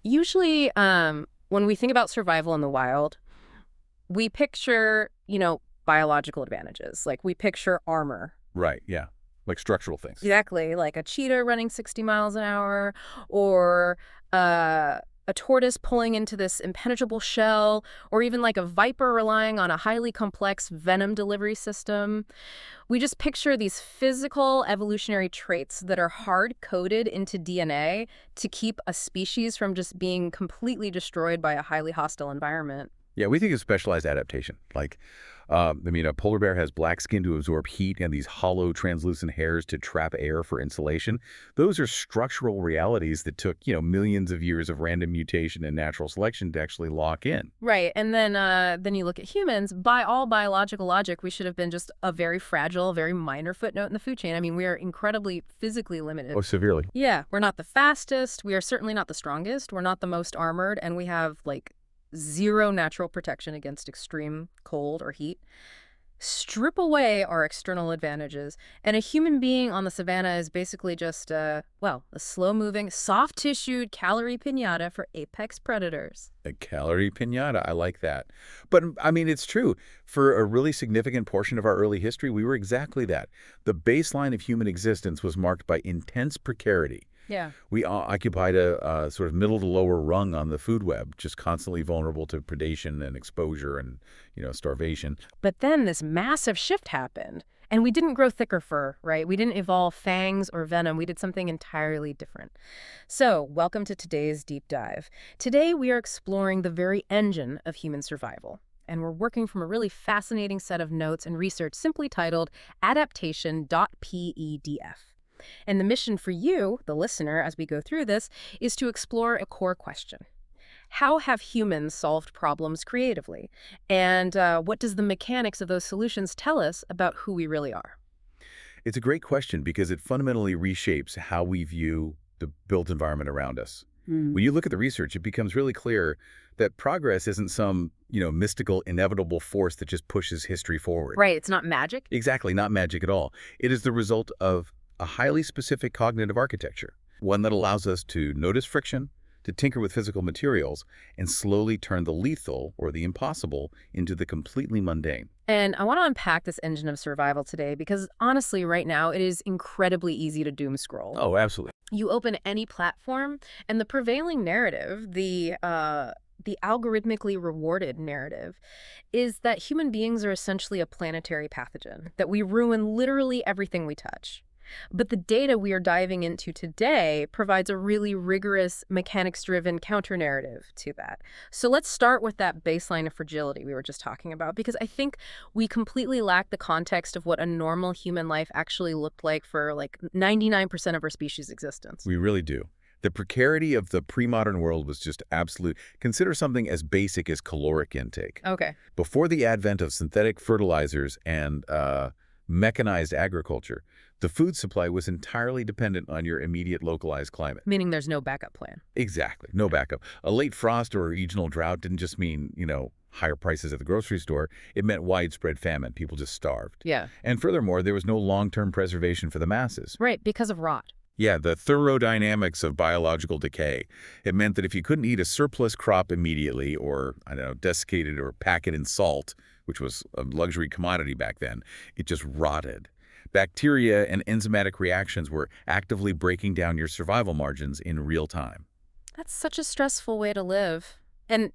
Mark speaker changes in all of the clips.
Speaker 1: Usually, when we think about survival in the wild, we picture, biological advantages. Like we picture armor.
Speaker 2: Right, yeah. Like structural things.
Speaker 1: Exactly, like a cheetah running 60 miles an hour, or a tortoise pulling into this impenetrable shell, or even like a viper relying on a highly complex venom delivery system. We just picture these physical evolutionary traits that are hard-coded into DNA to keep a species from just being completely destroyed by a highly hostile environment.
Speaker 2: Yeah, we think of specialized adaptation. Like, a polar bear has black skin to absorb heat and these hollow, translucent hairs to trap air for insulation. Those are structural realities that took, millions of years of random mutation and natural selection to actually lock in.
Speaker 1: Right, and then you look at humans. By all biological logic, we should have been just a very fragile, very minor footnote in the food chain. I mean, we are incredibly physically limited.
Speaker 2: Oh, severely.
Speaker 1: Yeah, we're not the fastest. We are certainly not the strongest. We're not the most armored, and we have like zero natural protection against extreme cold or heat. Strip away our external advantages, and a human being on the savannah is basically just, a slow-moving, soft-tissued calorie piñata for apex predators.
Speaker 2: A calorie piñata. I like that. But, it's true. For a really significant portion of our early history, we were exactly that. The baseline of human existence was marked by intense precarity.
Speaker 1: Yeah.
Speaker 2: We occupied a sort of middle to lower rung on the food web, just constantly vulnerable to predation and exposure and, starvation.
Speaker 1: But then this massive shift happened, and we didn't grow thicker fur, right? We didn't evolve fangs or venom. We did something entirely different. So, welcome to today's deep dive. Today, we are exploring the very engine of human survival. And we're working from a really fascinating set of notes and research simply titled Adaptation.PDF. And the mission for you, the listener, as we go through this, is to explore a core question. How have humans solved problems creatively? And what does the mechanics of those solutions tell us about who we really are?
Speaker 2: It's a great question because it fundamentally reshapes how we view the built environment around us. When you look at the research, it becomes really clear that progress isn't some, mystical, inevitable force that just pushes history forward.
Speaker 1: Right, it's not magic?
Speaker 2: Exactly, not magic at all. It is the result of a highly specific cognitive architecture, one that allows us to notice friction, to tinker with physical materials, and slowly turn the lethal, or the impossible, into the completely mundane.
Speaker 1: And I want to unpack this engine of survival today because, honestly, right now, it is incredibly easy to doom scroll.
Speaker 2: Oh, absolutely.
Speaker 1: You open any platform, and the prevailing narrative, the algorithmically rewarded narrative, is that human beings are essentially a planetary pathogen, that we ruin literally everything we touch. But the data we are diving into today provides a really rigorous, mechanics-driven counter-narrative to that. So let's start with that baseline of fragility we were just talking about, because I think we completely lack the context of what a normal human life actually looked like for like 99% of our species' existence.
Speaker 2: We really do. The precarity of the pre-modern world was just absolute. Consider something as basic as caloric intake.
Speaker 1: Okay.
Speaker 2: Before the advent of synthetic fertilizers and mechanized agriculture, the food supply was entirely dependent on your immediate localized climate.
Speaker 1: Meaning there's no backup plan.
Speaker 2: Exactly. No backup. A late frost or a regional drought didn't just mean, higher prices at the grocery store. It meant widespread famine. People just starved.
Speaker 1: Yeah.
Speaker 2: And furthermore, there was no long-term preservation for the masses.
Speaker 1: Right, because of rot.
Speaker 2: Yeah, the thermodynamics of biological decay. It meant that if you couldn't eat a surplus crop immediately or, desiccate it or pack it in salt, which was a luxury commodity back then, it just rotted. Bacteria and enzymatic reactions were actively breaking down your survival margins in real time.
Speaker 1: That's such a stressful way to live. And,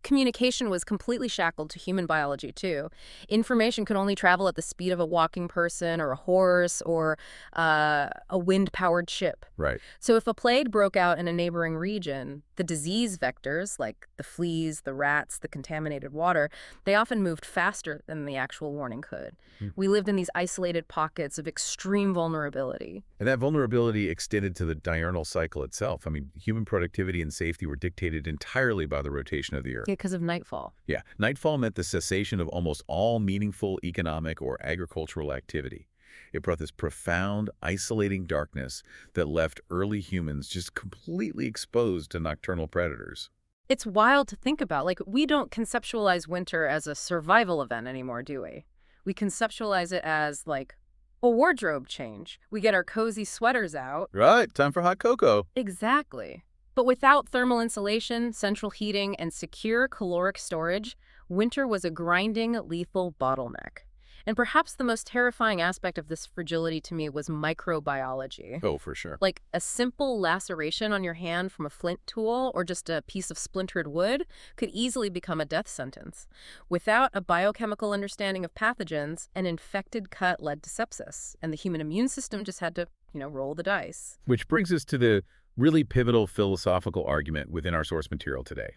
Speaker 1: communication was completely shackled to human biology, too. Information could only travel at the speed of a walking person or a horse or a wind-powered ship.
Speaker 2: Right.
Speaker 1: So if a plague broke out in a neighboring region, the disease vectors, like the fleas, the rats, the contaminated water, they often moved faster than the actual warning could. We lived in these isolated pockets of extreme vulnerability.
Speaker 2: And that vulnerability extended to the diurnal cycle itself. Human productivity and safety were dictated entirely by the rotation of the Earth.
Speaker 1: Yeah, because of nightfall.
Speaker 2: Yeah, nightfall meant the cessation of almost all meaningful economic or agricultural activity. It brought this profound, isolating darkness that left early humans just completely exposed to nocturnal predators.
Speaker 1: It's wild to think about. Like, we don't conceptualize winter as a survival event anymore, do we? We conceptualize it as, like, a wardrobe change. We get our cozy sweaters out.
Speaker 2: Right, time for hot cocoa.
Speaker 1: Exactly. But without thermal insulation, central heating, and secure caloric storage, winter was a grinding, lethal bottleneck. And perhaps the most terrifying aspect of this fragility to me was microbiology.
Speaker 2: Oh, for sure.
Speaker 1: Like a simple laceration on your hand from a flint tool or just a piece of splintered wood could easily become a death sentence. Without a biochemical understanding of pathogens, an infected cut led to sepsis, and the human immune system just had to, roll the dice.
Speaker 2: Which brings us to the really pivotal philosophical argument within our source material today.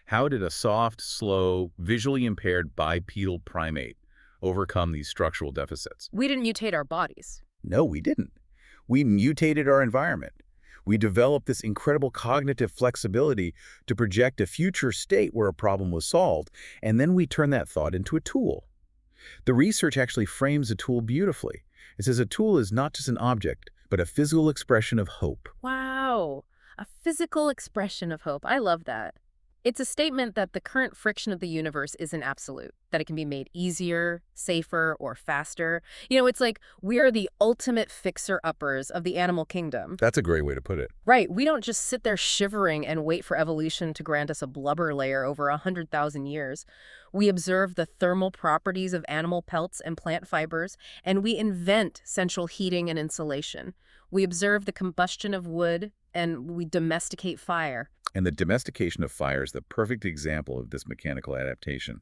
Speaker 2: How did a soft, slow, visually impaired bipedal primate overcome these structural deficits?
Speaker 1: We didn't mutate our bodies.
Speaker 2: No, we didn't. We mutated our environment. We developed this incredible cognitive flexibility to project a future state where a problem was solved, and then we turn that thought into a tool. The research actually frames a tool beautifully. It says a tool is not just an object, but a physical expression of hope.
Speaker 1: Wow, a physical expression of hope. I love that. It's a statement that the current friction of the universe isn't absolute, that it can be made easier, safer, or faster. It's like we are the ultimate fixer-uppers of the animal kingdom.
Speaker 2: That's a great way to put it.
Speaker 1: Right, we don't just sit there shivering and wait for evolution to grant us a blubber layer over 100,000 years. We observe the thermal properties of animal pelts and plant fibers, and we invent central heating and insulation. We observe the combustion of wood, and we domesticate fire.
Speaker 2: And the domestication of fire is the perfect example of this mechanical adaptation.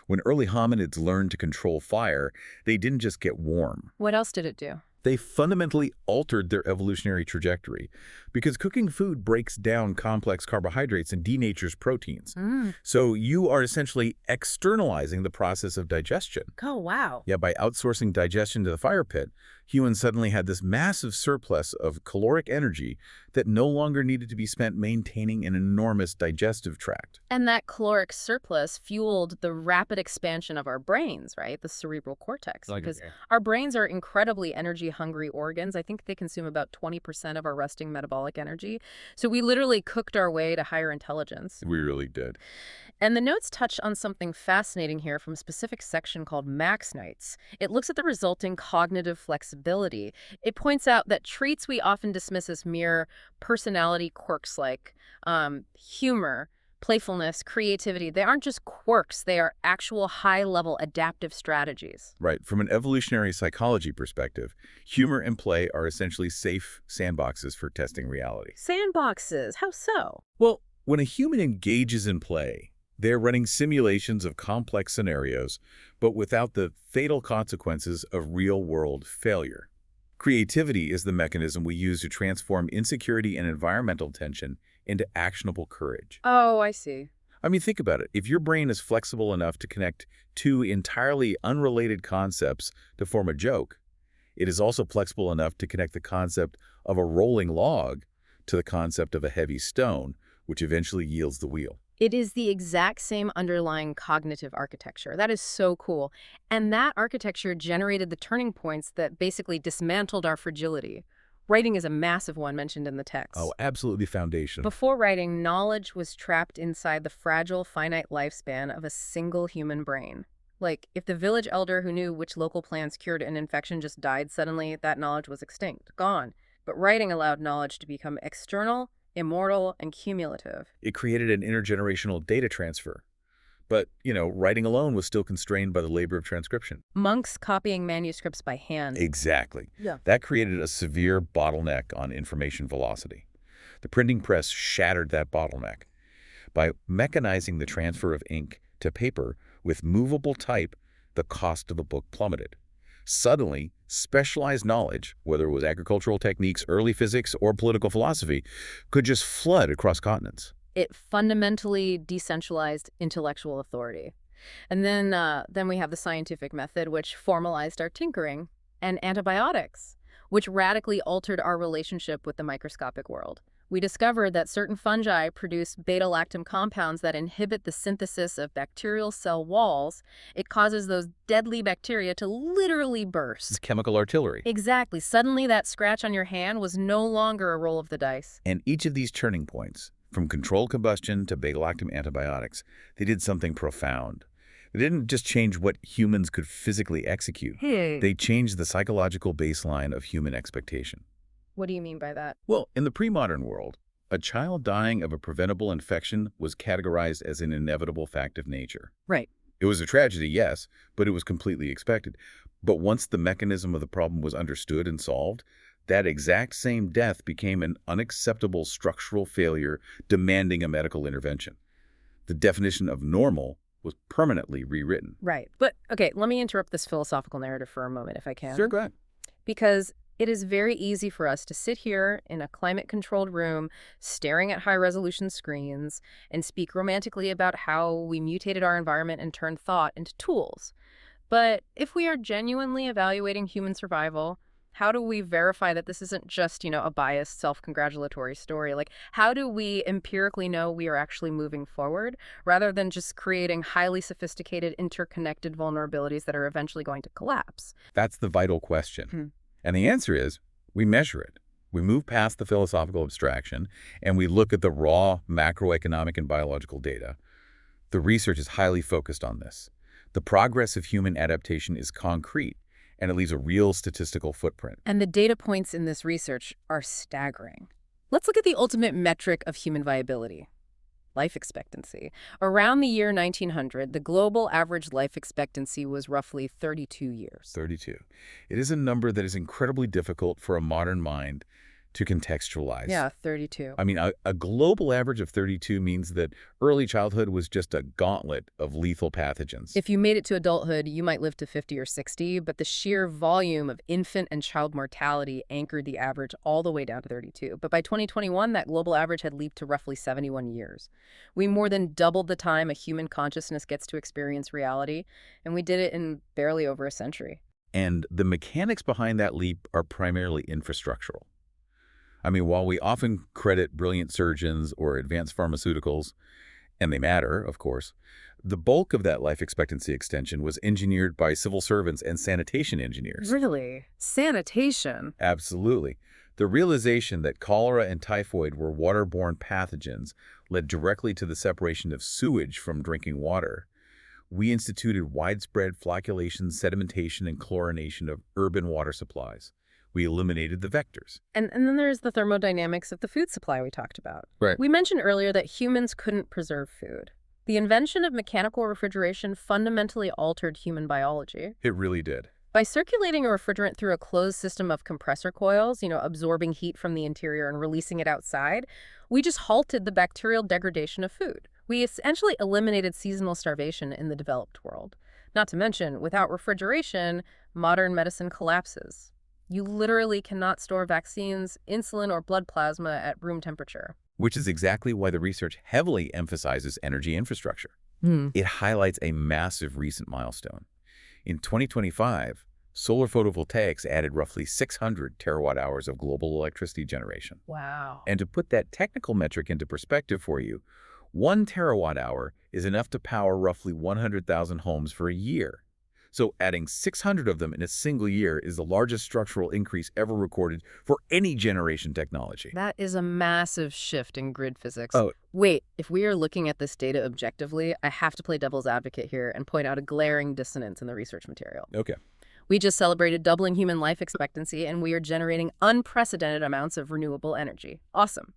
Speaker 2: When early hominids learned to control fire, they didn't just get warm.
Speaker 1: What else did it do?
Speaker 2: They fundamentally altered their evolutionary trajectory because cooking food breaks down complex carbohydrates and denatures proteins. So you are essentially externalizing the process of digestion.
Speaker 1: Oh, wow.
Speaker 2: Yeah, by outsourcing digestion to the fire pit, humans suddenly had this massive surplus of caloric energy that no longer needed to be spent maintaining an enormous digestive tract.
Speaker 1: And that caloric surplus fueled the rapid expansion of our brains, right? The cerebral cortex. Because our brains are incredibly energy-hungry organs. I think they consume about 20% of our resting metabolic energy. So we literally cooked our way to higher intelligence.
Speaker 2: We really did.
Speaker 1: And the notes touch on something fascinating here from a specific section called Max Nights. It looks at the resulting cognitive flexibility. It points out that traits we often dismiss as mere personality quirks like humor, playfulness, creativity, they aren't just quirks, they are actual high-level adaptive strategies.
Speaker 2: Right. From an evolutionary psychology perspective, humor and play are essentially safe sandboxes for testing reality.
Speaker 1: Sandboxes, how so?
Speaker 2: Well, when a human engages in play, they're running simulations of complex scenarios, but without the fatal consequences of real-world failure. Creativity is the mechanism we use to transform insecurity and environmental tension into actionable courage.
Speaker 1: Oh, I see.
Speaker 2: I mean, think about it. If your brain is flexible enough to connect two entirely unrelated concepts to form a joke, it is also flexible enough to connect the concept of a rolling log to the concept of a heavy stone, which eventually yields the wheel.
Speaker 1: It is the exact same underlying cognitive architecture. That is so cool. And that architecture generated the turning points that basically dismantled our fragility. Writing is a massive one mentioned in the text.
Speaker 2: Oh, absolutely foundation.
Speaker 1: Before writing, knowledge was trapped inside the fragile, finite lifespan of a single human brain. Like, if the village elder who knew which local plants cured an infection just died suddenly, that knowledge was extinct, gone. But writing allowed knowledge to become external, immortal, and cumulative.
Speaker 2: It created an intergenerational data transfer. But, writing alone was still constrained by the labor of transcription.
Speaker 1: Monks copying manuscripts by hand.
Speaker 2: Exactly.
Speaker 1: Yeah.
Speaker 2: That created a severe bottleneck on information velocity. The printing press shattered that bottleneck. By mechanizing the transfer of ink to paper with movable type, the cost of a book plummeted. Suddenly, specialized knowledge, whether it was agricultural techniques, early physics, or political philosophy, could just flood across continents.
Speaker 1: It fundamentally decentralized intellectual authority. And then we have the scientific method, which formalized our tinkering, and antibiotics, which radically altered our relationship with the microscopic world. We discovered that certain fungi produce beta-lactam compounds that inhibit the synthesis of bacterial cell walls. It causes those deadly bacteria to literally burst.
Speaker 2: It's chemical artillery.
Speaker 1: Exactly. Suddenly, that scratch on your hand was no longer a roll of the dice.
Speaker 2: And each of these turning points, from controlled combustion to beta-lactam antibiotics, they did something profound. They didn't just change what humans could physically execute. They changed the psychological baseline of human expectation.
Speaker 1: What do you mean by that?
Speaker 2: Well, in the pre-modern world, A child dying of a preventable infection was categorized as an inevitable fact of nature.
Speaker 1: Right.
Speaker 2: It was a tragedy, yes, but it was completely expected. But once the mechanism of the problem was understood and solved, that exact same death became an unacceptable structural failure demanding a medical intervention. The definition of normal was permanently rewritten.
Speaker 1: Right. But, okay, let me interrupt this philosophical narrative for a moment, if I
Speaker 2: Sure,
Speaker 1: can.
Speaker 2: go ahead.
Speaker 1: Because it is very easy for us to sit here in a climate-controlled room, staring at high-resolution screens, and speak romantically about how we mutated our environment and turned thought into tools. But if we are genuinely evaluating human survival, how do we verify that this isn't just, a biased, self-congratulatory story? Like, how do we empirically know we are actually moving forward rather than just creating highly sophisticated, interconnected vulnerabilities that are eventually going to collapse?
Speaker 2: That's the vital question.
Speaker 1: Hmm.
Speaker 2: And the answer is, we measure it. We move past the philosophical abstraction, and we look at the raw macroeconomic and biological data. The research is highly focused on this. The progress of human adaptation is concrete, and it leaves a real statistical footprint.
Speaker 1: And the data points in this research are staggering. Let's look at the ultimate metric of human viability: life expectancy. Around the year 1900, the global average life expectancy was roughly 32 years.
Speaker 2: 32. It is a number that is incredibly difficult for a modern mind to contextualize.
Speaker 1: Yeah, 32.
Speaker 2: I mean, a global average of 32 means that early childhood was just a gauntlet of lethal pathogens.
Speaker 1: If you made it to adulthood, you might live to 50 or 60, but the sheer volume of infant and child mortality anchored the average all the way down to 32. But by 2021, that global average had leaped to roughly 71 years. We more than doubled the time a human consciousness gets to experience reality, and we did it in barely over a century.
Speaker 2: And the mechanics behind that leap are primarily infrastructural. I mean, while we often credit brilliant surgeons or advanced pharmaceuticals, and they matter, of course, the bulk of that life expectancy extension was engineered by civil servants and sanitation engineers.
Speaker 1: Really? Sanitation?
Speaker 2: Absolutely. The realization that cholera and typhoid were waterborne pathogens led directly to the separation of sewage from drinking water. We instituted widespread flocculation, sedimentation, and chlorination of urban water supplies. We eliminated the vectors.
Speaker 1: And then there's the thermodynamics of the food supply we talked about.
Speaker 2: Right.
Speaker 1: We mentioned earlier that humans couldn't preserve food. The invention of mechanical refrigeration fundamentally altered human biology.
Speaker 2: It really did.
Speaker 1: By circulating a refrigerant through a closed system of compressor coils, absorbing heat from the interior and releasing it outside, we just halted the bacterial degradation of food. We essentially eliminated seasonal starvation in the developed world. Not to mention, without refrigeration, modern medicine collapses. You literally cannot store vaccines, insulin, or blood plasma at room temperature.
Speaker 2: Which is exactly why the research heavily emphasizes energy infrastructure.
Speaker 1: Hmm.
Speaker 2: It highlights a massive recent milestone. In 2025, solar photovoltaics added roughly 600 terawatt-hours of global electricity generation.
Speaker 1: Wow.
Speaker 2: And to put that technical metric into perspective for you, 1 terawatt-hour is enough to power roughly 100,000 homes for a year. So adding 600 of them in a single year is the largest structural increase ever recorded for any generation technology.
Speaker 1: That is a massive shift in grid physics.
Speaker 2: Oh.
Speaker 1: Wait, if we are looking at this data objectively, I have to play devil's advocate here and point out a glaring dissonance in the research material.
Speaker 2: Okay.
Speaker 1: We just celebrated doubling human life expectancy, and we are generating unprecedented amounts of renewable energy. Awesome.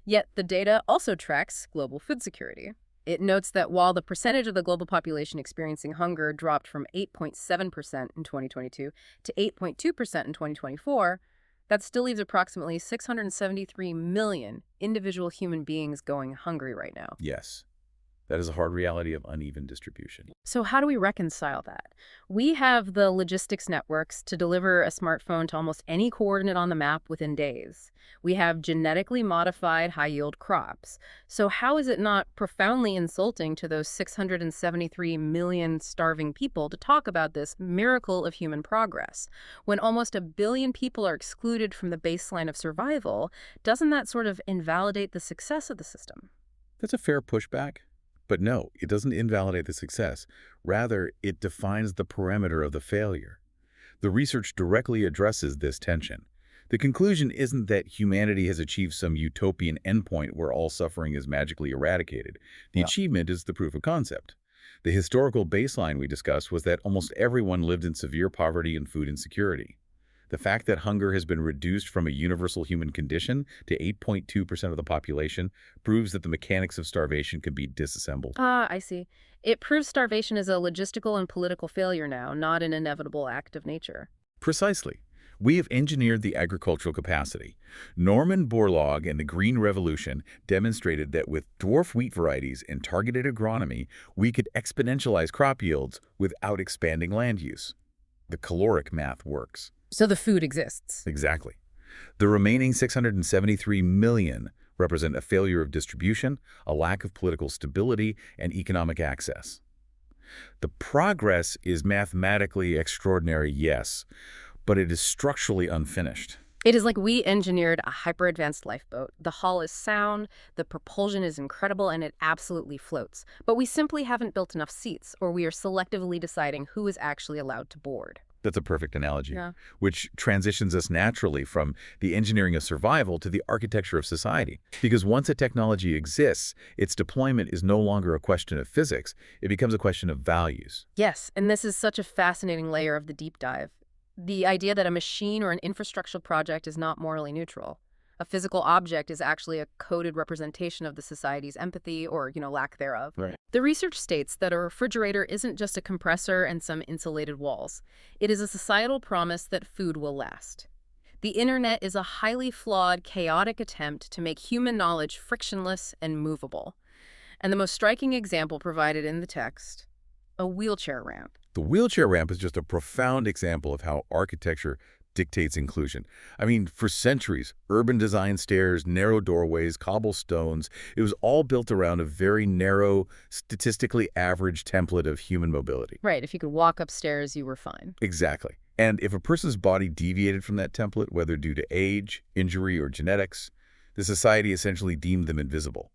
Speaker 1: Yet the data also tracks global food security. It notes that while the percentage of the global population experiencing hunger dropped from 8.7% in 2022 to 8.2% in 2024, that still leaves approximately 673 million individual human beings going hungry right now.
Speaker 2: Yes. That is a hard reality of uneven distribution.
Speaker 1: So how do we reconcile that? We have the logistics networks to deliver a smartphone to almost any coordinate on the map within days. We have genetically modified high-yield crops. So how is it not profoundly insulting to those 673 million starving people to talk about this miracle of human progress? When almost 1 billion people are excluded from the baseline of survival, doesn't that sort of invalidate the success of the system?
Speaker 2: That's a fair pushback. But no, it doesn't invalidate the success. Rather, it defines the parameter of the failure. The research directly addresses this tension. The conclusion isn't that humanity has achieved some utopian endpoint where all suffering is magically eradicated. The achievement is the proof of concept. The historical baseline we discussed was that almost everyone lived in severe poverty and food insecurity. The fact that hunger has been reduced from a universal human condition to 8.2% of the population proves that the mechanics of starvation can be disassembled.
Speaker 1: Ah, I see. It proves starvation is a logistical and political failure now, not an inevitable act of nature.
Speaker 2: Precisely. We have engineered the agricultural capacity. Norman Borlaug and the Green Revolution demonstrated that with dwarf wheat varieties and targeted agronomy, we could exponentialize crop yields without expanding land use. The caloric math works.
Speaker 1: So the food exists.
Speaker 2: Exactly. The remaining 673 million represent a failure of distribution, a lack of political stability, and economic access. The progress is mathematically extraordinary, yes, but it is structurally unfinished.
Speaker 1: It is like we engineered a hyper-advanced lifeboat. The hull is sound, the propulsion is incredible, and it absolutely floats. But we simply haven't built enough seats, or we are selectively deciding who is actually allowed to board.
Speaker 2: That's a perfect analogy,
Speaker 1: Yeah.
Speaker 2: which transitions us naturally from the engineering of survival to the architecture of society. Because once a technology exists, its deployment is no longer a question of physics. It becomes a question of values.
Speaker 1: Yes, and this is such a fascinating layer of the deep dive. The idea that a machine or an infrastructural project is not morally neutral. A physical object is actually a coded representation of the society's empathy or, lack thereof.
Speaker 2: Right.
Speaker 1: The research states that a refrigerator isn't just a compressor and some insulated walls. It is a societal promise that food will last. The internet is a highly flawed, chaotic attempt to make human knowledge frictionless and movable. And the most striking example provided in the text, a wheelchair ramp.
Speaker 2: The wheelchair ramp is just a profound example of how architecture dictates inclusion. I mean, for centuries, urban design stairs, narrow doorways, cobblestones, it was all built around a very narrow, statistically average template of human mobility.
Speaker 1: Right, if you could walk upstairs, you were fine.
Speaker 2: Exactly. And if a person's body deviated from that template, whether due to age, injury, or genetics, the society essentially deemed them invisible.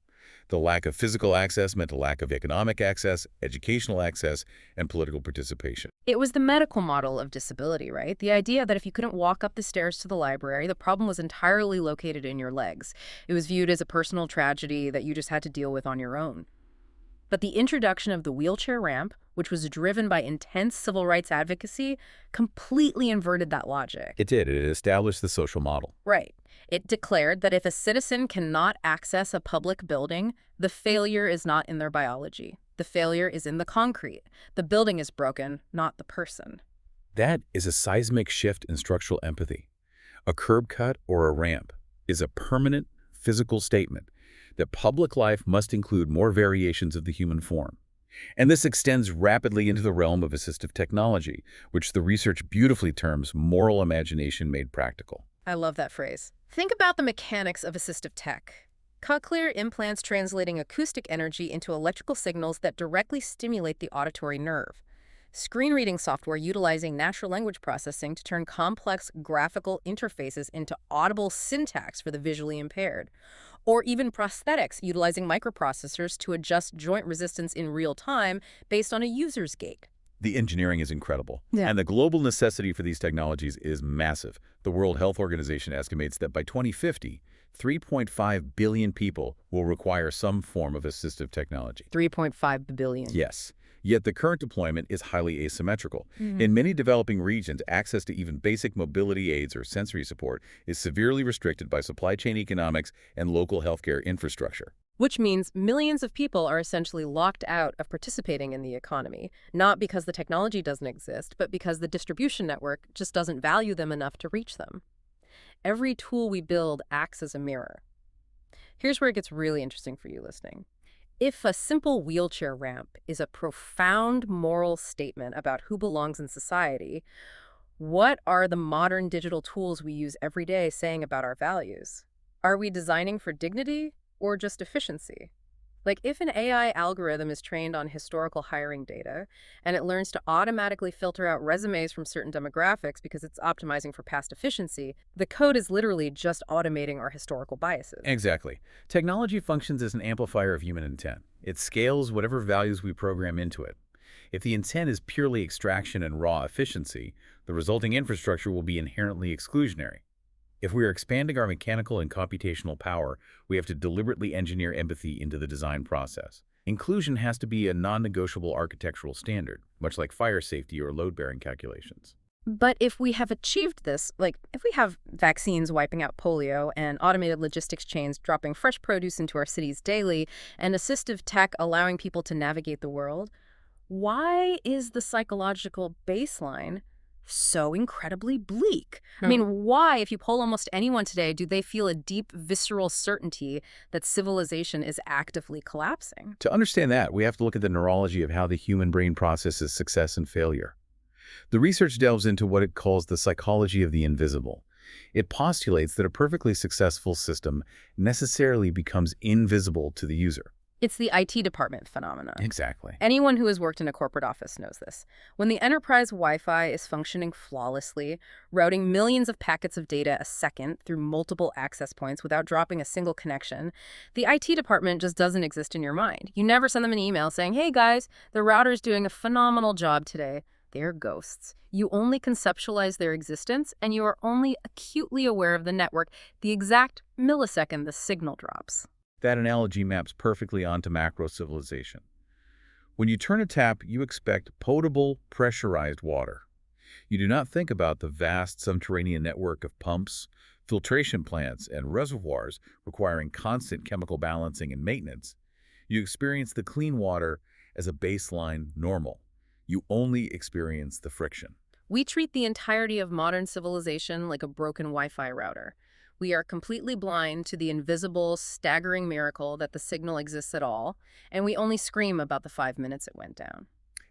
Speaker 2: The lack of physical access meant a lack of economic access, educational access, and political participation.
Speaker 1: It was the medical model of disability, right? The idea that if you couldn't walk up the stairs to the library, the problem was entirely located in your legs. It was viewed as a personal tragedy that you just had to deal with on your own. But the introduction of the wheelchair ramp, which was driven by intense civil rights advocacy, completely inverted that logic.
Speaker 2: It did. It established the social model.
Speaker 1: Right. It declared that if a citizen cannot access a public building, the failure is not in their biology. The failure is in the concrete. The building is broken, not the person.
Speaker 2: That is a seismic shift in structural empathy. A curb cut or a ramp is a permanent physical statement that public life must include more variations of the human form. And this extends rapidly into the realm of assistive technology, which the research beautifully terms moral imagination made practical.
Speaker 1: I love that phrase. Think about the mechanics of assistive tech. Cochlear implants translating acoustic energy into electrical signals that directly stimulate the auditory nerve. Screen reading software utilizing natural language processing to turn complex graphical interfaces into audible syntax for the visually impaired. Or even prosthetics utilizing microprocessors to adjust joint resistance in real time based on a user's gait.
Speaker 2: The engineering is incredible.
Speaker 1: Yeah.
Speaker 2: And the global necessity for these technologies is massive. The World Health Organization estimates that by 2050, 3.5 billion people will require some form of assistive technology.
Speaker 1: 3.5 billion.
Speaker 2: Yes. Yet the current deployment is highly asymmetrical. In many developing regions, access to even basic mobility aids or sensory support is severely restricted by supply chain economics and local healthcare infrastructure.
Speaker 1: Which means millions of people are essentially locked out of participating in the economy, not because the technology doesn't exist, but because the distribution network just doesn't value them enough to reach them. Every tool we build acts as a mirror. Here's where it gets really interesting for you listening. If a simple wheelchair ramp is a profound moral statement about who belongs in society, what are the modern digital tools we use every day saying about our values? Are we designing for dignity or just efficiency? Like if an AI algorithm is trained on historical hiring data and it learns to automatically filter out resumes from certain demographics because it's optimizing for past efficiency, the code is literally just automating our historical biases.
Speaker 2: Exactly. Technology functions as an amplifier of human intent. It scales whatever values we program into it. If the intent is purely extraction and raw efficiency, the resulting infrastructure will be inherently exclusionary. If we are expanding our mechanical and computational power, we have to deliberately engineer empathy into the design process. Inclusion has to be a non-negotiable architectural standard, much like fire safety or load-bearing calculations.
Speaker 1: But if we have achieved this, like if we have vaccines wiping out polio and automated logistics chains dropping fresh produce into our cities daily and assistive tech allowing people to navigate the world, why is the psychological baseline so incredibly bleak? I
Speaker 2: Now,
Speaker 1: mean, why, if you poll almost anyone today, do they feel a deep, visceral certainty that civilization is actively collapsing?
Speaker 2: to understand that, we have to look at the neurology of how the human brain processes success and failure. The research delves into what it calls the psychology of the invisible. It postulates that a perfectly successful system necessarily becomes invisible to the user.
Speaker 1: It's the IT department phenomena.
Speaker 2: Exactly.
Speaker 1: Anyone who has worked in a corporate office knows this. When the enterprise Wi-Fi is functioning flawlessly, routing millions of packets of data a second through multiple access points without dropping a single connection, the IT department just doesn't exist in your mind. You never send them an email saying, "Hey guys, the router's doing a phenomenal job today." They're ghosts. You only conceptualize their existence, and you are only acutely aware of the network the exact millisecond the signal drops.
Speaker 2: That analogy maps perfectly onto macro civilization. When you turn a tap, you expect potable, pressurized water. You do not think about the vast subterranean network of pumps, filtration plants, and reservoirs requiring constant chemical balancing and maintenance. You experience the clean water as a baseline normal. You only experience the friction.
Speaker 1: We treat the entirety of modern civilization like a broken Wi-Fi router. We are completely blind to the invisible, staggering miracle that the signal exists at all, and we only scream about the 5 minutes it went down.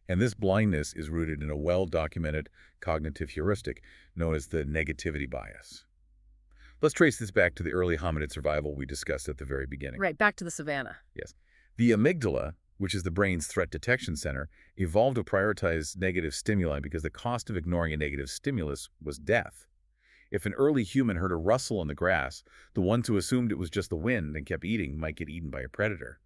Speaker 2: And this blindness is rooted in a well-documented cognitive heuristic known as the negativity bias. Let's trace this back to the early hominid survival we discussed at the very beginning.
Speaker 1: Right, back to the savannah.
Speaker 2: Yes. The amygdala, which is the brain's threat detection center, evolved to prioritize negative stimuli because the cost of ignoring a negative stimulus was death. If an early human heard a rustle in the grass, the ones who assumed it was just the wind and kept eating might get eaten by a predator.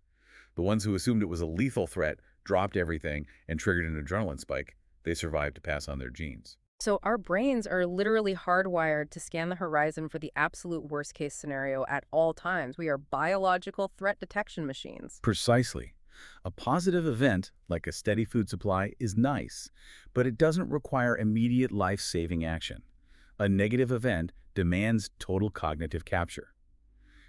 Speaker 2: The ones who assumed it was a lethal threat dropped everything and triggered an adrenaline spike. They survived to pass on their genes.
Speaker 1: So our brains are literally hardwired to scan the horizon for the absolute worst-case scenario at all times. We are biological threat detection machines.
Speaker 2: Precisely. A positive event, like a steady food supply, is nice, but it doesn't require immediate life-saving action. A negative event demands total cognitive capture.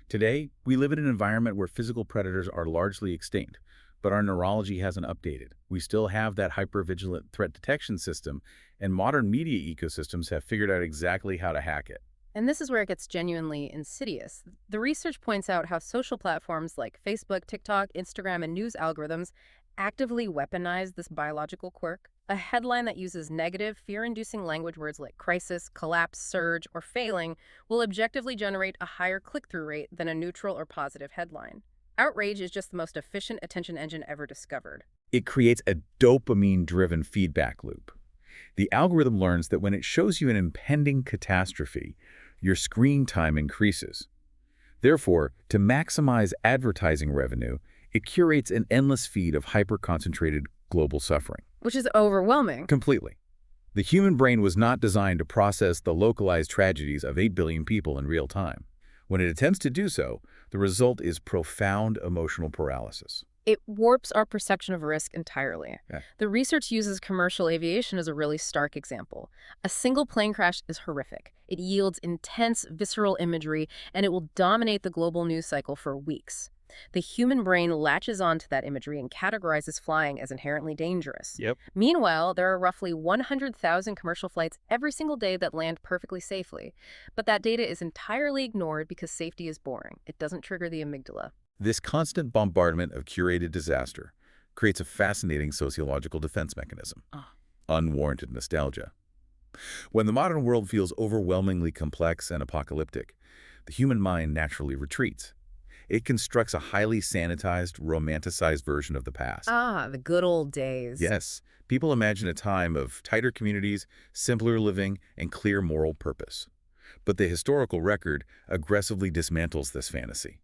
Speaker 2: Today, we live in an environment where physical predators are largely extinct, but our neurology hasn't updated. We still have that hypervigilant threat detection system, and modern media ecosystems have figured out exactly how to hack it.
Speaker 1: And this is where it gets genuinely insidious. The research points out how social platforms like Facebook, TikTok, Instagram, and news algorithms actively weaponize this biological quirk. A headline that uses negative, fear-inducing language words like crisis, collapse, surge, or failing will objectively generate a higher click-through rate than a neutral or positive headline. Outrage is just the most efficient attention engine ever discovered.
Speaker 2: It creates a dopamine-driven feedback loop. The algorithm learns that when it shows you an impending catastrophe, your screen time increases. Therefore, to maximize advertising revenue, it curates an endless feed of hyper-concentrated global suffering.
Speaker 1: Which is overwhelming.
Speaker 2: Completely. The human brain was not designed to process the localized tragedies of 8 billion people in real time. When it attempts to do so, the result is profound emotional paralysis.
Speaker 1: It warps our perception of risk entirely.
Speaker 2: Yeah.
Speaker 1: The research uses commercial aviation as a really stark example. A single plane crash is horrific. It yields intense, visceral imagery, and it will dominate the global news cycle for weeks. The human brain latches onto that imagery and categorizes flying as inherently dangerous.
Speaker 2: Yep.
Speaker 1: Meanwhile, there are roughly 100,000 commercial flights every single day that land perfectly safely. But that data is entirely ignored because safety is boring. It doesn't trigger the amygdala.
Speaker 2: This constant bombardment of curated disaster creates a fascinating sociological defense mechanism: unwarranted nostalgia. When the modern world feels overwhelmingly complex and apocalyptic, the human mind naturally retreats. It constructs a highly sanitized, romanticized version of the past.
Speaker 1: Ah, the good old days.
Speaker 2: Yes, people imagine a time of tighter communities, simpler living, and clear moral purpose. But the historical record aggressively dismantles this fantasy.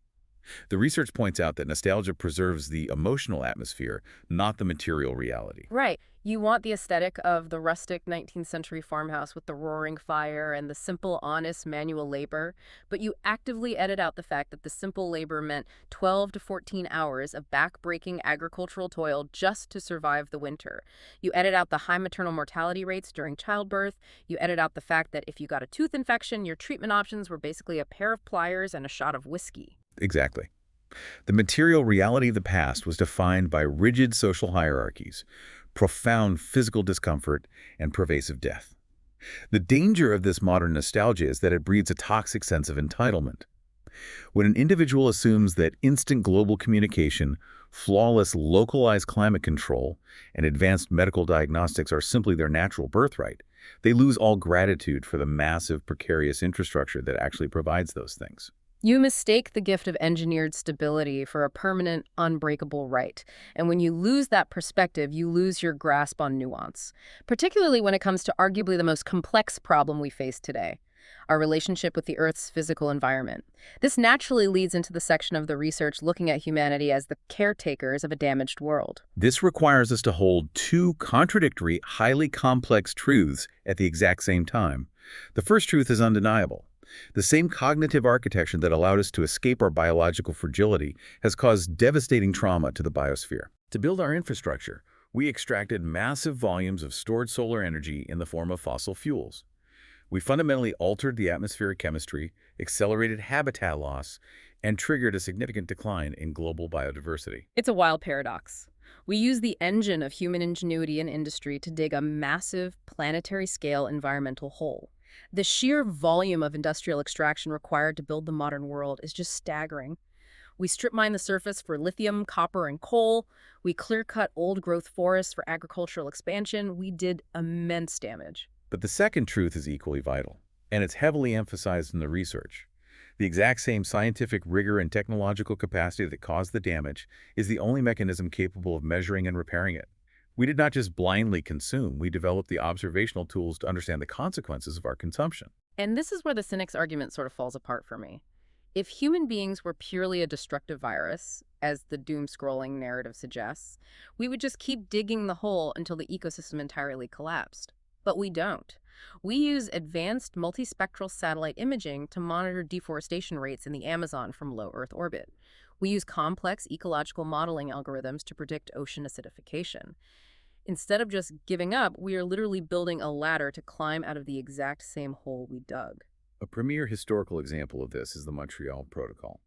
Speaker 2: The research points out that nostalgia preserves the emotional atmosphere, not the material reality.
Speaker 1: Right. You want the aesthetic of the rustic 19th century farmhouse with the roaring fire and the simple, honest manual labor, but you actively edit out the fact that the simple labor meant 12 to 14 hours of back-breaking agricultural toil just to survive the winter. You edit out the high maternal mortality rates during childbirth. You edit out the fact that if you got a tooth infection, your treatment options were basically a pair of pliers and a shot of whiskey.
Speaker 2: Exactly. The material reality of the past was defined by rigid social hierarchies, profound physical discomfort, and pervasive death. The danger of this modern nostalgia is that it breeds a toxic sense of entitlement. When an individual assumes that instant global communication, flawless localized climate control, and advanced medical diagnostics are simply their natural birthright, they lose all gratitude for the massive, precarious infrastructure that actually provides those things.
Speaker 1: You mistake the gift of engineered stability for a permanent, unbreakable right. And when you lose that perspective, you lose your grasp on nuance, particularly when it comes to arguably the most complex problem we face today, our relationship with the Earth's physical environment. This naturally leads into the section of the research looking at humanity as the caretakers of a damaged world.
Speaker 2: This requires us to hold two contradictory, highly complex truths at the exact same time. The first truth is undeniable. The same cognitive architecture that allowed us to escape our biological fragility has caused devastating trauma to the biosphere. To build our infrastructure, we extracted massive volumes of stored solar energy in the form of fossil fuels. We fundamentally altered the atmospheric chemistry, accelerated habitat loss, and triggered a significant decline in global biodiversity.
Speaker 1: It's a wild paradox. We use the engine of human ingenuity and industry to dig a massive, planetary-scale environmental hole. The sheer volume of industrial extraction required to build the modern world is just staggering. We strip mine the surface for lithium, copper, and coal. We clear-cut old-growth forests for agricultural expansion. We did immense damage.
Speaker 2: But the second truth is equally vital, and it's heavily emphasized in the research. The exact same scientific rigor and technological capacity that caused the damage is the only mechanism capable of measuring and repairing it. We did not just blindly consume, we developed the observational tools to understand the consequences of our consumption.
Speaker 1: And this is where the cynic's argument sort of falls apart for me. If human beings were purely a destructive virus, as the doom-scrolling narrative suggests, we would just keep digging the hole until the ecosystem entirely collapsed. But we don't. We use advanced multispectral satellite imaging to monitor deforestation rates in the Amazon from low Earth orbit. We use complex ecological modeling algorithms to predict ocean acidification. Instead of just giving up, we are literally building a ladder to climb out of the exact same hole we dug.
Speaker 2: A premier historical example of this is the Montreal Protocol.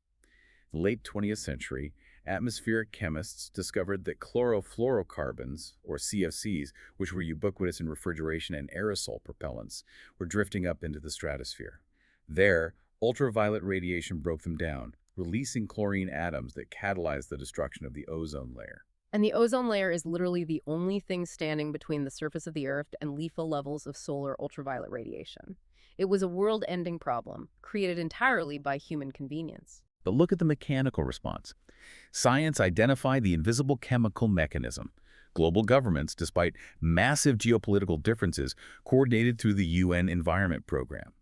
Speaker 2: In the late 20th century, atmospheric chemists discovered that chlorofluorocarbons, or CFCs, which were ubiquitous in refrigeration and aerosol propellants, were drifting up into the stratosphere. There, ultraviolet radiation broke them down, releasing chlorine atoms that catalyzed the destruction of the ozone layer.
Speaker 1: And the ozone layer is literally the only thing standing between the surface of the Earth and lethal levels of solar ultraviolet radiation. It was a world-ending problem, created entirely by human convenience.
Speaker 2: But look at the mechanical response. Science identified the invisible chemical mechanism. Global governments, despite massive geopolitical differences, coordinated through the UN Environment Program.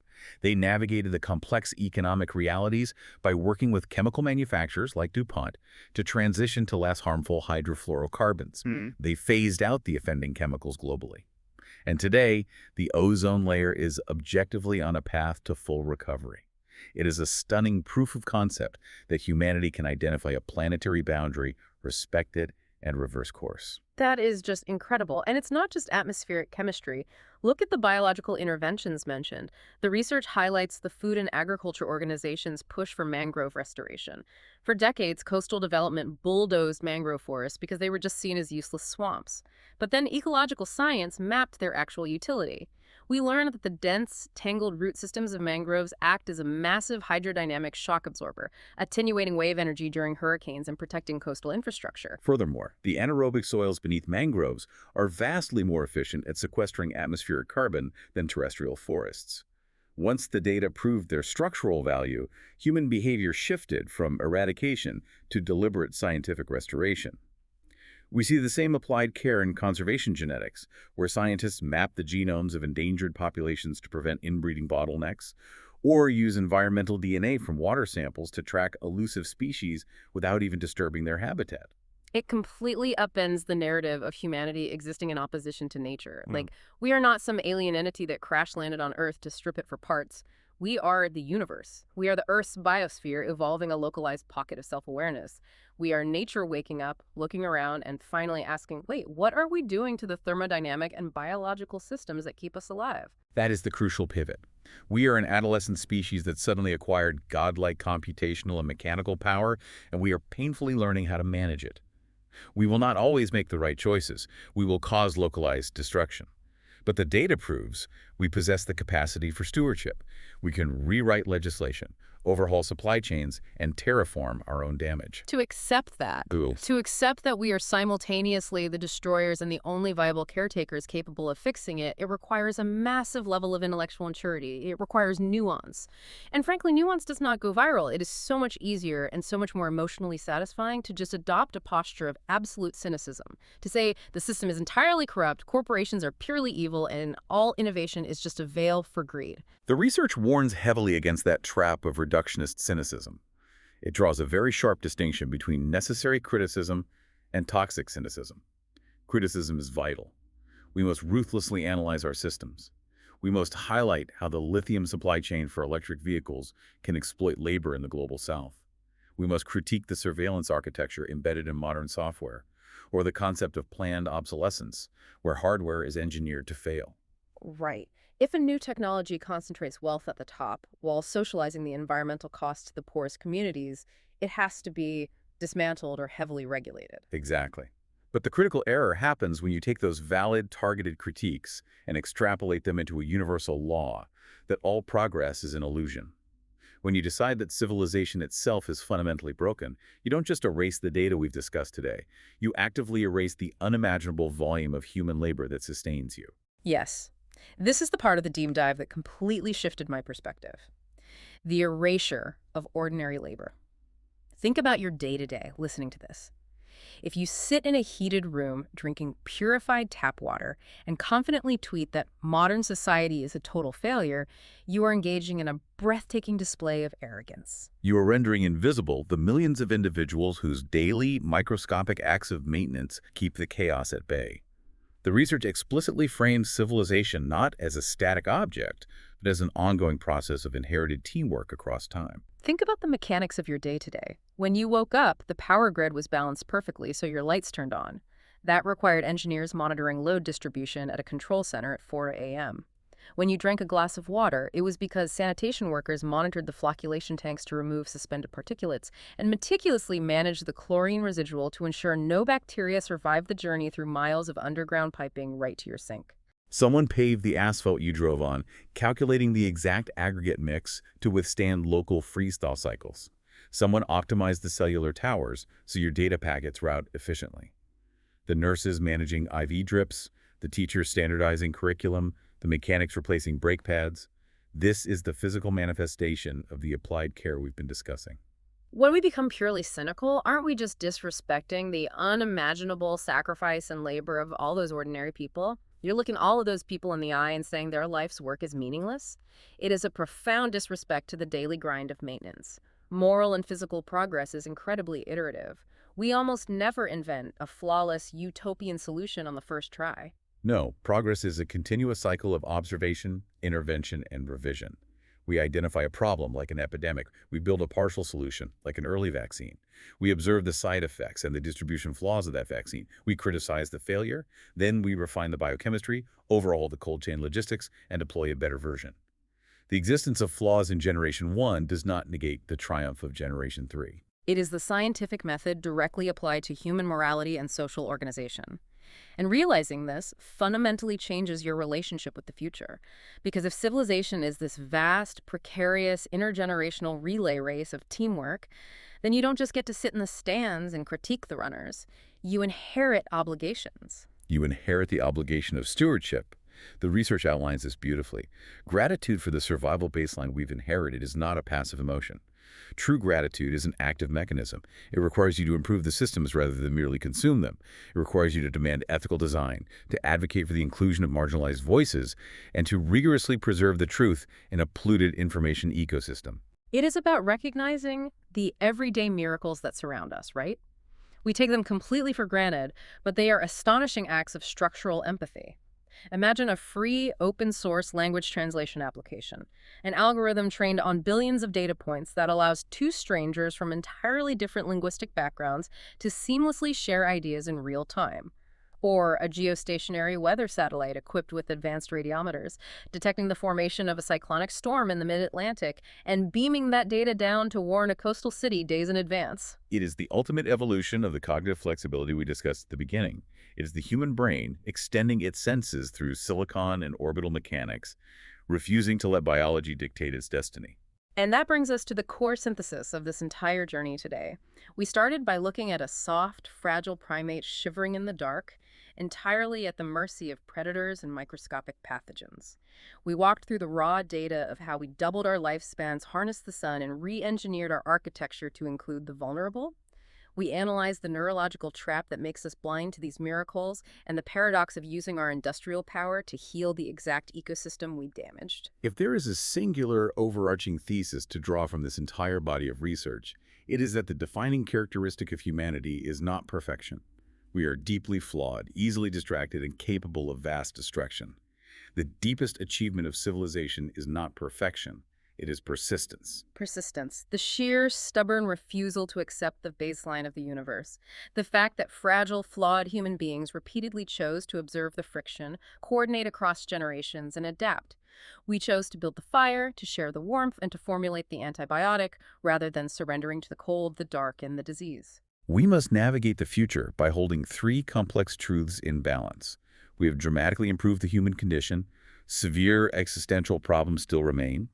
Speaker 2: They navigated the complex economic realities by working with chemical manufacturers like DuPont to transition to less harmful hydrofluorocarbons. They phased out the offending chemicals globally. And today, the ozone layer is objectively on a path to full recovery. It is a stunning proof of concept that humanity can identify a planetary boundary, respect it, and reverse course.
Speaker 1: That is just incredible. And it's not just atmospheric chemistry. Look at the biological interventions mentioned. The research highlights the Food and Agriculture Organization's push for mangrove restoration. For decades, coastal development bulldozed mangrove forests because they were just seen as useless swamps. But then ecological science mapped their actual utility. We learned that the dense, tangled root systems of mangroves act as a massive hydrodynamic shock absorber, attenuating wave energy during hurricanes and protecting coastal infrastructure.
Speaker 2: Furthermore, the anaerobic soils beneath mangroves are vastly more efficient at sequestering atmospheric carbon than terrestrial forests. Once the data proved their structural value, human behavior shifted from eradication to deliberate scientific restoration. We see the same applied care in conservation genetics, where scientists map the genomes of endangered populations to prevent inbreeding bottlenecks, or use environmental DNA from water samples to track elusive species without even disturbing their habitat.
Speaker 1: It completely upends the narrative of humanity existing in opposition to nature.
Speaker 2: Hmm.
Speaker 1: Like, we are not some alien entity that crash landed on Earth to strip it for parts. We are the universe. We are the Earth's biosphere evolving a localized pocket of self awareness. We are nature waking up, looking around, and finally asking, wait, what are we doing to the thermodynamic and biological systems that keep us alive?
Speaker 2: That is the crucial pivot. We are an adolescent species that suddenly acquired godlike computational and mechanical power, and we are painfully learning how to manage it. We will not always make the right choices. We will cause localized destruction. But the data proves we possess the capacity for stewardship. We can rewrite legislation, overhaul supply chains, and terraform our own damage.
Speaker 1: To accept that,
Speaker 2: Ooh.
Speaker 1: to accept that we are simultaneously the destroyers and the only viable caretakers capable of fixing it, it requires a massive level of intellectual maturity. It requires nuance. And frankly, nuance does not go viral. It is so much easier and so much more emotionally satisfying to just adopt a posture of absolute cynicism, to say the system is entirely corrupt, corporations are purely evil, and all innovation is just a veil for greed.
Speaker 2: The research warns heavily against that trap of reductionist cynicism. It draws a very sharp distinction between necessary criticism and toxic cynicism. Criticism is vital. We must ruthlessly analyze our systems. We must highlight how the lithium supply chain for electric vehicles can exploit labor in the global south. We must critique the surveillance architecture embedded in modern software, or the concept of planned obsolescence, where hardware is engineered to fail.
Speaker 1: Right. If a new technology concentrates wealth at the top while socializing the environmental costs to the poorest communities, it has to be dismantled or heavily regulated.
Speaker 2: Exactly. But the critical error happens when you take those valid, targeted critiques and extrapolate them into a universal law that all progress is an illusion. When you decide that civilization itself is fundamentally broken, you don't just erase the data we've discussed today. You actively erase the unimaginable volume of human labor that sustains you.
Speaker 1: Yes. This is the part of the deep dive that completely shifted my perspective. The erasure of ordinary labor. Think about your day-to-day listening to this. If you sit in a heated room drinking purified tap water and confidently tweet that modern society is a total failure, you are engaging in a breathtaking display of arrogance.
Speaker 2: You are rendering invisible the millions of individuals whose daily, microscopic acts of maintenance keep the chaos at bay. The research explicitly frames civilization not as a static object, but as an ongoing process of inherited teamwork across time.
Speaker 1: Think about the mechanics of your day-to-day. When you woke up, the power grid was balanced perfectly, so your lights turned on. That required engineers monitoring load distribution at a control center at 4 a.m. When you drank a glass of water, it was because sanitation workers monitored the flocculation tanks to remove suspended particulates and meticulously managed the chlorine residual to ensure no bacteria survived the journey through miles of underground piping right to your sink.
Speaker 2: Someone paved the asphalt you drove on, calculating the exact aggregate mix to withstand local freeze-thaw cycles. Someone optimized the cellular towers so your data packets route efficiently. The nurses managing IV drips, the teachers standardizing curriculum, the mechanics replacing brake pads. This is the physical manifestation of the applied care we've been discussing.
Speaker 1: When we become purely cynical, aren't we just disrespecting the unimaginable sacrifice and labor of all those ordinary people? You're looking all of those people in the eye and saying their life's work is meaningless? It is a profound disrespect to the daily grind of maintenance. Moral and physical progress is incredibly iterative. We almost never invent a flawless, utopian solution on the first try.
Speaker 2: No, progress is a continuous cycle of observation, intervention, and revision. We identify a problem, like an epidemic. We build a partial solution, like an early vaccine. We observe the side effects and the distribution flaws of that vaccine. We criticize the failure. Then we refine the biochemistry, overhaul the cold chain logistics, and deploy a better version. The existence of flaws in Generation 1 does not negate the triumph of Generation 3.
Speaker 1: It is the scientific method directly applied to human morality and social organization. And realizing this fundamentally changes your relationship with the future. Because if civilization is this vast, precarious, intergenerational relay race of teamwork, then you don't just get to sit in the stands and critique the runners. You inherit obligations.
Speaker 2: You inherit the obligation of stewardship. The research outlines this beautifully. Gratitude for the survival baseline we've inherited is not a passive emotion. True gratitude is an active mechanism. It requires you to improve the systems rather than merely consume them. It requires you to demand ethical design, to advocate for the inclusion of marginalized voices, and to rigorously preserve the truth in a polluted information ecosystem.
Speaker 1: It is about recognizing the everyday miracles that surround us, right? We take them completely for granted, but they are astonishing acts of structural empathy. Imagine a free, open source language translation application, an algorithm trained on billions of data points that allows two strangers from entirely different linguistic backgrounds to seamlessly share ideas in real time. Or a geostationary weather satellite equipped with advanced radiometers, detecting the formation of a cyclonic storm in the mid-Atlantic and beaming that data down to warn a coastal city days in advance.
Speaker 2: It is the ultimate evolution of the cognitive flexibility we discussed at the beginning. It is the human brain extending its senses through silicon and orbital mechanics, refusing to let biology dictate its destiny.
Speaker 1: And that brings us to the core synthesis of this entire journey today. We started by looking at a soft, fragile primate shivering in the dark, entirely at the mercy of predators and microscopic pathogens. We walked through the raw data of how we doubled our lifespans, harnessed the sun, and re-engineered our architecture to include the vulnerable. We analyzed the neurological trap that makes us blind to these miracles and the paradox of using our industrial power to heal the exact ecosystem we damaged.
Speaker 2: If there is a singular overarching thesis to draw from this entire body of research, it is that the defining characteristic of humanity is not perfection. We are deeply flawed, easily distracted, and capable of vast destruction. The deepest achievement of civilization is not perfection, it is persistence.
Speaker 1: Persistence, the sheer, stubborn refusal to accept the baseline of the universe. The fact that fragile, flawed human beings repeatedly chose to observe the friction, coordinate across generations, and adapt. We chose to build the fire, to share the warmth, and to formulate the antibiotic, rather than surrendering to the cold, the dark, and the disease.
Speaker 2: We must navigate the future by holding three complex truths in balance. We have dramatically improved the human condition, severe existential problems still remain,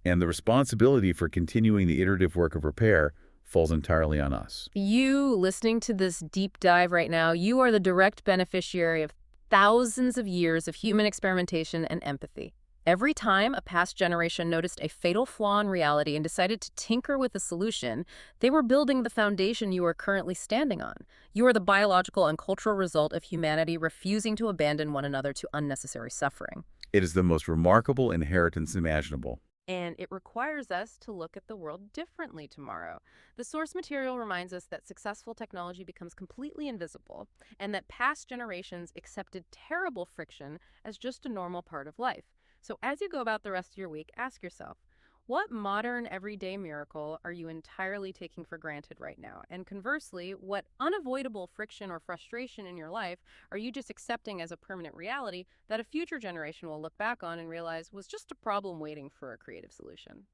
Speaker 2: and the responsibility for continuing the iterative work of repair falls entirely on us.
Speaker 1: You, listening to this deep dive right now, you are the direct beneficiary of thousands of years of human experimentation and empathy. Every time a past generation noticed a fatal flaw in reality and decided to tinker with the solution, they were building the foundation you are currently standing on. You are the biological and cultural result of humanity refusing to abandon one another to unnecessary suffering.
Speaker 2: It is the most remarkable inheritance imaginable.
Speaker 1: And it requires us to look at the world differently tomorrow. The source material reminds us that successful technology becomes completely invisible and that past generations accepted terrible friction as just a normal part of life. So as you go about the rest of your week, ask yourself, what modern everyday miracle are you entirely taking for granted right now? And conversely, what unavoidable friction or frustration in your life are you just accepting as a permanent reality that a future generation will look back on and realize was just a problem waiting for a creative solution?